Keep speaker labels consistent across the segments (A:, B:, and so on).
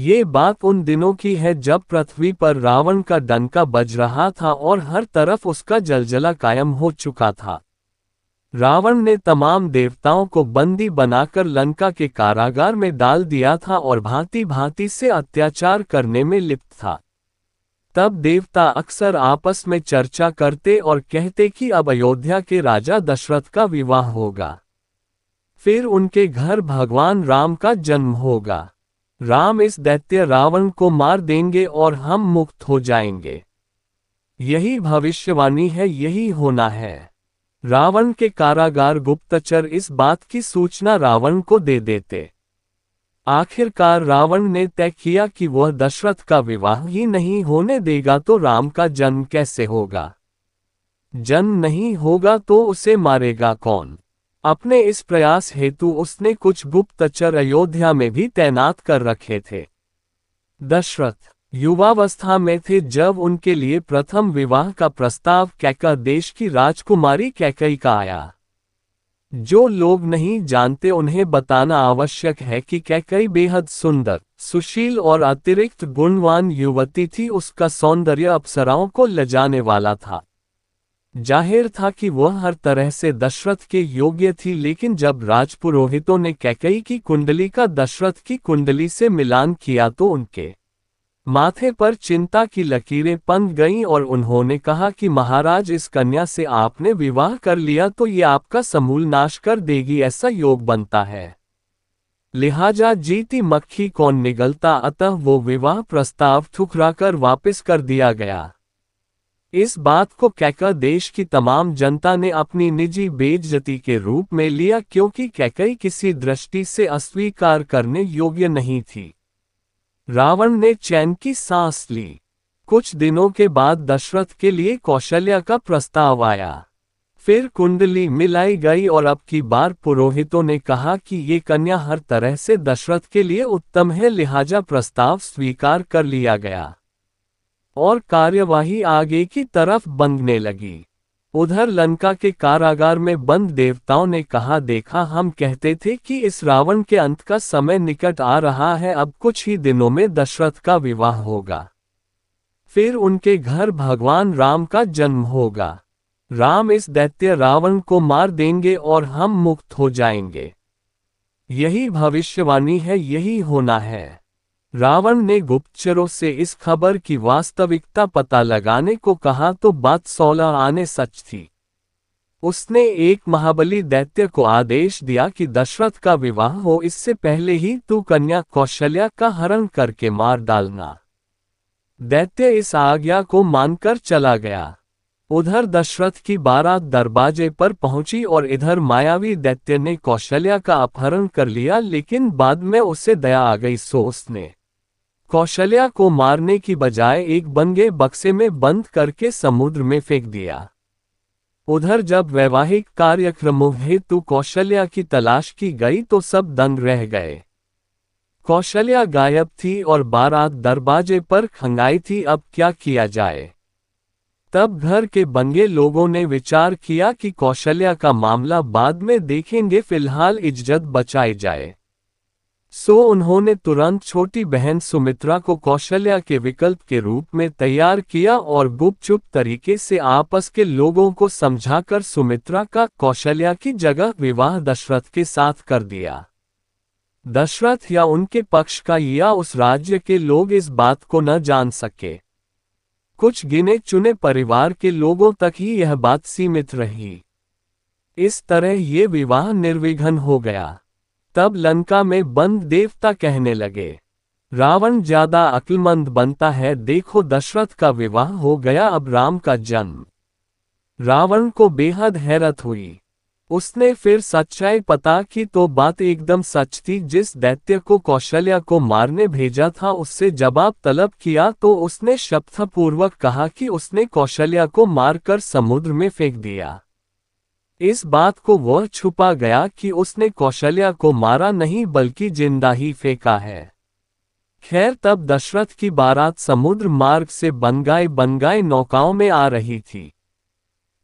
A: ये बात उन दिनों की है जब पृथ्वी पर रावण का डंका बज रहा था और हर तरफ उसका जलजला कायम हो चुका था। रावण ने तमाम देवताओं को बंदी बनाकर लंका के कारागार में डाल दिया था और भांति भांति से अत्याचार करने में लिप्त था। तब देवता अक्सर आपस में चर्चा करते और कहते कि अब अयोध्या के राजा दशरथ का विवाह होगा। फिर उनके घर भगवान राम का जन्म होगा। राम इस दैत्य रावण को मार देंगे और हम मुक्त हो जाएंगे। यही भविष्यवाणी है, यही होना है। रावण के कारागार गुप्तचर इस बात की सूचना रावण को दे देते। आखिरकार रावण ने तय किया कि वह दशरथ का विवाह ही नहीं होने देगा तो राम का जन्म कैसे होगा। जन्म नहीं होगा तो उसे मारेगा कौन। अपने इस प्रयास हेतु उसने कुछ गुप्तचर अयोध्या में भी तैनात कर रखे थे। दशरथ युवावस्था में थे जब उनके लिए प्रथम विवाह का प्रस्ताव कैकय देश की राजकुमारी कैकई का आया। जो लोग नहीं जानते उन्हें बताना आवश्यक है कि कैकई बेहद सुंदर, सुशील और अतिरिक्त गुणवान युवती थी। उसका सौंदर्य अप्सराओं को लजाने वाला था। जाहिर था कि वह हर तरह से दशरथ के योग्य थी, लेकिन जब राजपुरोहितों ने कैकई की कुंडली का दशरथ की कुंडली से मिलान किया तो उनके माथे पर चिंता की लकीरें पनप गईं और उन्होंने कहा कि महाराज, इस कन्या से आपने विवाह कर लिया तो ये आपका समूल नाश कर देगी, ऐसा योग बनता है। लिहाजा जीती मक्खी कौन निगलता, अतः वो विवाह प्रस्ताव ठुकराकर वापस कर दिया गया। इस बात को कैकय देश की तमाम जनता ने अपनी निजी बेइज्जती के रूप में लिया, क्योंकि कैकई किसी दृष्टि से अस्वीकार करने योग्य नहीं थी। रावण ने चैन की सांस ली। कुछ दिनों के बाद दशरथ के लिए कौशल्या का प्रस्ताव आया। फिर कुंडली मिलाई गई और अब की बार पुरोहितों ने कहा कि ये कन्या हर तरह से दशरथ के लिए उत्तम है, लिहाजा प्रस्ताव स्वीकार कर लिया गया और कार्यवाही आगे की तरफ बढ़ने लगी। उधर लंका के कारागार में बंद देवताओं ने कहा, देखा, हम कहते थे कि इस रावण के अंत का समय निकट आ रहा है। अब कुछ ही दिनों में दशरथ का विवाह होगा। फिर उनके घर भगवान राम का जन्म होगा। राम इस दैत्य रावण को मार देंगे और हम मुक्त हो जाएंगे। यही भविष्यवाणी है, यही होना है। रावण ने गुप्तचरों से इस खबर की वास्तविकता पता लगाने को कहा तो बात 16 आने सच थी। उसने एक महाबली दैत्य को आदेश दिया कि दशरथ का विवाह हो, इससे पहले ही तू कन्या कौशल्या का हरण करके मार डालना। दैत्य इस आज्ञा को मानकर चला गया। उधर दशरथ की बारात दरवाजे पर पहुंची और इधर मायावी दैत्य ने कौशल्या का अपहरण कर लिया, लेकिन बाद में उसे दया आ गई सो उसने कौशल्या को मारने की बजाय एक बंगे बक्से में बंद करके समुद्र में फेंक दिया। उधर जब वैवाहिक कार्यक्रमों हेतु कौशल्या की तलाश की गई तो सब दंग रह गए। कौशल्या गायब थी और बारात दरवाजे पर खंगाई थी। अब क्या किया जाए? तब घर के बंगे लोगों ने विचार किया कि कौशल्या का मामला बाद में देखेंगे, फिलहाल इज्जत बचाई जाए। सो उन्होंने तुरंत छोटी बहन सुमित्रा को कौशल्या के विकल्प के रूप में तैयार किया और गुपचुप तरीके से आपस के लोगों को समझाकर सुमित्रा का कौशल्या की जगह विवाह दशरथ के साथ कर दिया। दशरथ या उनके पक्ष का या उस राज्य के लोग इस बात को न जान सके। कुछ गिने चुने परिवार के लोगों तक ही यह बात सीमित रही। इस तरह ये विवाह निर्विघ्न हो गया। तब लंका में बंद देवता कहने लगे, रावण ज्यादा अक्लमंद बनता है, देखो दशरथ का विवाह हो गया, अब राम का जन्म। रावण को बेहद हैरत हुई। उसने फिर सच्चाई पता की तो बात एकदम सच थी। जिस दैत्य को कौशल्या को मारने भेजा था उससे जवाब तलब किया तो उसने शपथपूर्वक कहा कि उसने कौशल्या को मारकर समुद्र में फेंक दिया। इस बात को वह छुपा गया कि उसने कौशल्या को मारा नहीं बल्कि जिंदा ही फेंका है। खैर, तब दशरथ की बारात समुद्र मार्ग से बनगाए नौकाओं में आ रही थी।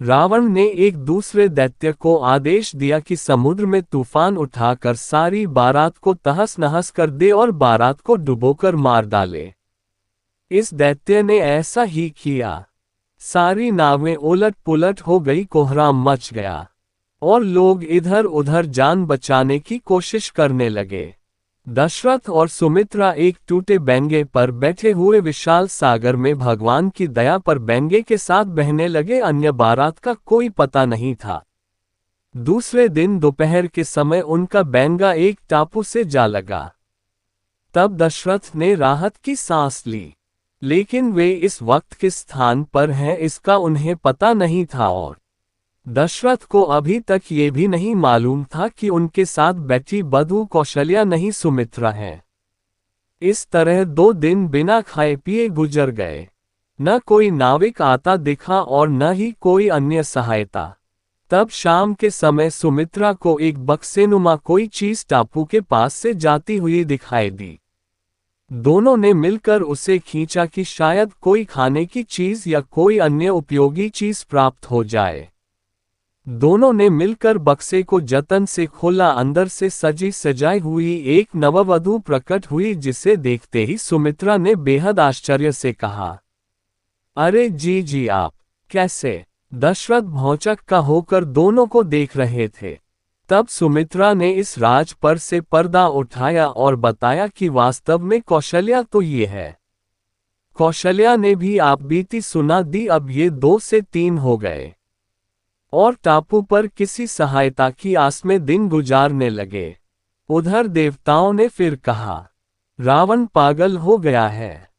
A: रावण ने एक दूसरे दैत्य को आदेश दिया कि समुद्र में तूफान उठाकर सारी बारात को तहस नहस कर दे और बारात को डुबोकर मार डाले। इस दैत्य ने ऐसा ही किया। सारी नावें उलट पुलट हो गई, कोहराम मच गया और लोग इधर उधर जान बचाने की कोशिश करने लगे। दशरथ और सुमित्रा एक टूटे बेंगे पर बैठे हुए विशाल सागर में भगवान की दया पर बेंगे के साथ बहने लगे। अन्य बारात का कोई पता नहीं था। दूसरे दिन दोपहर के समय उनका बेंगा एक टापू से जा लगा। तब दशरथ ने राहत की सांस ली, लेकिन वे इस वक्त किस स्थान पर हैं इसका उन्हें पता नहीं था और दशरथ को अभी तक ये भी नहीं मालूम था कि उनके साथ बैठी बधू कौशल्या नहीं सुमित्रा है। इस तरह 2 दिन बिना खाए पिए गुजर गए। न कोई नाविक आता दिखा और न ही कोई अन्य सहायता। तब शाम के समय सुमित्रा को एक बक्सेनुमा कोई चीज टापू के पास से जाती हुई दिखाई दी। दोनों ने मिलकर उसे खींचा कि शायद कोई खाने की चीज या कोई अन्य उपयोगी चीज प्राप्त हो जाए। दोनों ने मिलकर बक्से को जतन से खोला। अंदर से सजी सजाई हुई एक नववधू प्रकट हुई, जिसे देखते ही सुमित्रा ने बेहद आश्चर्य से कहा, अरे जी आप कैसे? दशरथ भौचक्का का होकर दोनों को देख रहे थे। तब सुमित्रा ने इस राज पर से पर्दा उठाया और बताया कि वास्तव में कौशल्या तो ये है। कौशल्या ने भी आप बीती सुना दी। अब ये 2 से 3 हो गए और टापू पर किसी सहायता की आस में दिन गुजारने लगे। उधर देवताओं ने फिर कहा, रावण पागल हो गया है।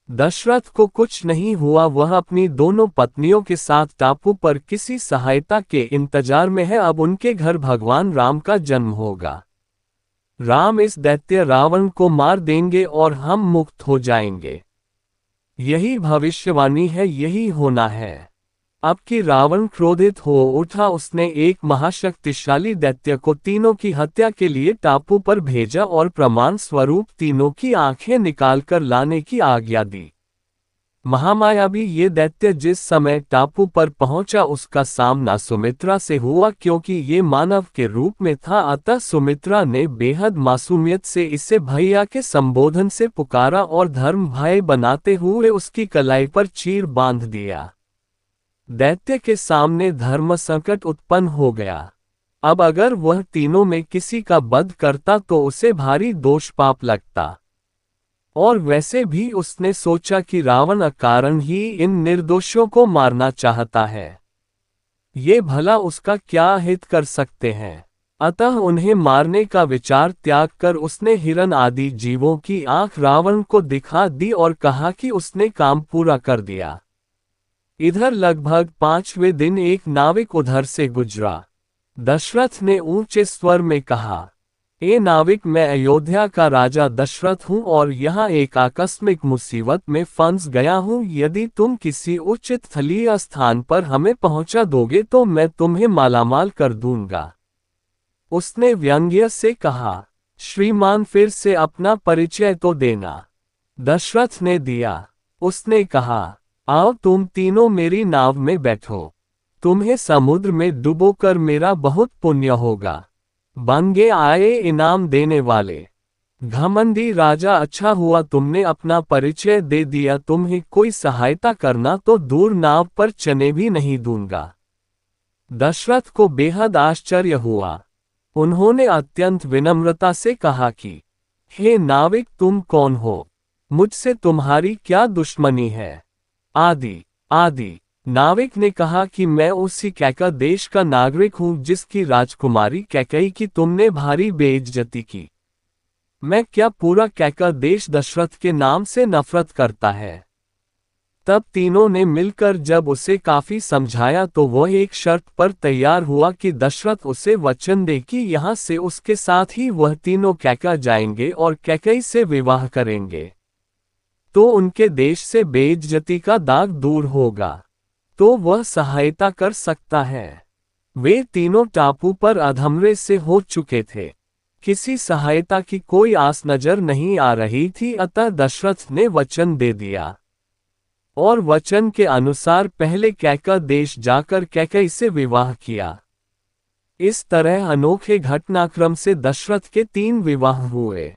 A: दशरथ को कुछ नहीं हुआ, वह अपनी दोनों पत्नियों के साथ टापू पर किसी सहायता के इंतजार में है। अब उनके घर भगवान राम का जन्म होगा। राम इस दैत्य रावण को मार देंगे और हम मुक्त हो जाएंगे। यही भविष्यवाणी है, यही होना है। अब कि रावण क्रोधित हो उठा, उसने एक महाशक्तिशाली दैत्य को तीनों की हत्या के लिए टापू पर भेजा और प्रमाण स्वरूप तीनों की आंखें निकालकर लाने की आज्ञा दी। महामायावी ये दैत्य जिस समय टापू पर पहुंचा, उसका सामना सुमित्रा से हुआ, क्योंकि ये मानव के रूप में था। अतः सुमित्रा ने बेहद मासूमियत से इसे भैया के संबोधन से पुकारा और धर्म भाई बनाते हुए उसकी कलाई पर चीर बांध दिया। दैत्य के सामने धर्म संकट उत्पन्न हो गया। अब अगर वह तीनों में किसी का वध करता तो उसे भारी दोष पाप लगता, और वैसे भी उसने सोचा कि रावण अकारण ही इन निर्दोषों को मारना चाहता है। ये भला उसका क्या हित कर सकते हैं। अतः उन्हें मारने का विचार त्याग कर उसने हिरण आदि जीवों की आंख रावण को दिखा दी और कहा कि उसने काम पूरा कर दिया। इधर लगभग 5वें दिन एक नाविक उधर से गुजरा। दशरथ ने ऊंचे स्वर में कहा, ए नाविक, मैं अयोध्या का राजा दशरथ हूं और यहाँ एक आकस्मिक मुसीबत में फंस गया हूं। यदि तुम किसी उचित स्थलीय स्थान पर हमें पहुंचा दोगे तो मैं तुम्हें मालामाल कर दूंगा। उसने व्यंग्य से कहा, श्रीमान फिर से अपना परिचय तो देना। दशरथ ने दिया। उसने कहा, आओ तुम तीनों मेरी नाव में बैठो। तुम्हें समुद्र में डुबोकर मेरा बहुत पुण्य होगा। बंगे आए इनाम देने वाले। घमंडी राजा, अच्छा हुआ तुमने अपना परिचय दे दिया। तुम्हें कोई सहायता करना तो दूर, नाव पर चने भी नहीं दूंगा। दशरथ को बेहद आश्चर्य हुआ। उन्होंने अत्यंत विनम्रता से कहा कि हे नाविक, तुम कौन हो? मुझसे तुम्हारी क्या दुश्मनी है? आदि नाविक ने कहा कि मैं उसी कैका देश का नागरिक हूं जिसकी राजकुमारी कैकई की तुमने भारी बेइज्जती की। मैं क्या पूरा कैका देश दशरथ के नाम से नफरत करता है। तब तीनों ने मिलकर जब उसे काफी समझाया तो वह एक शर्त पर तैयार हुआ कि दशरथ उसे वचन दे कि यहाँ से उसके साथ ही वह तीनों कैका जाएंगे और कैकई से विवाह करेंगे, तो उनके देश से बेइज्जती का दाग दूर होगा, तो वह सहायता कर सकता है। वे तीनों टापू पर अधमरे से हो चुके थे। किसी सहायता की कोई आस नजर नहीं आ रही थी, अतः दशरथ ने वचन दे दिया। और वचन के अनुसार पहले कैकय देश जाकर कैकई से विवाह किया। इस तरह अनोखे घटनाक्रम से दशरथ के 3 विवाह हुए।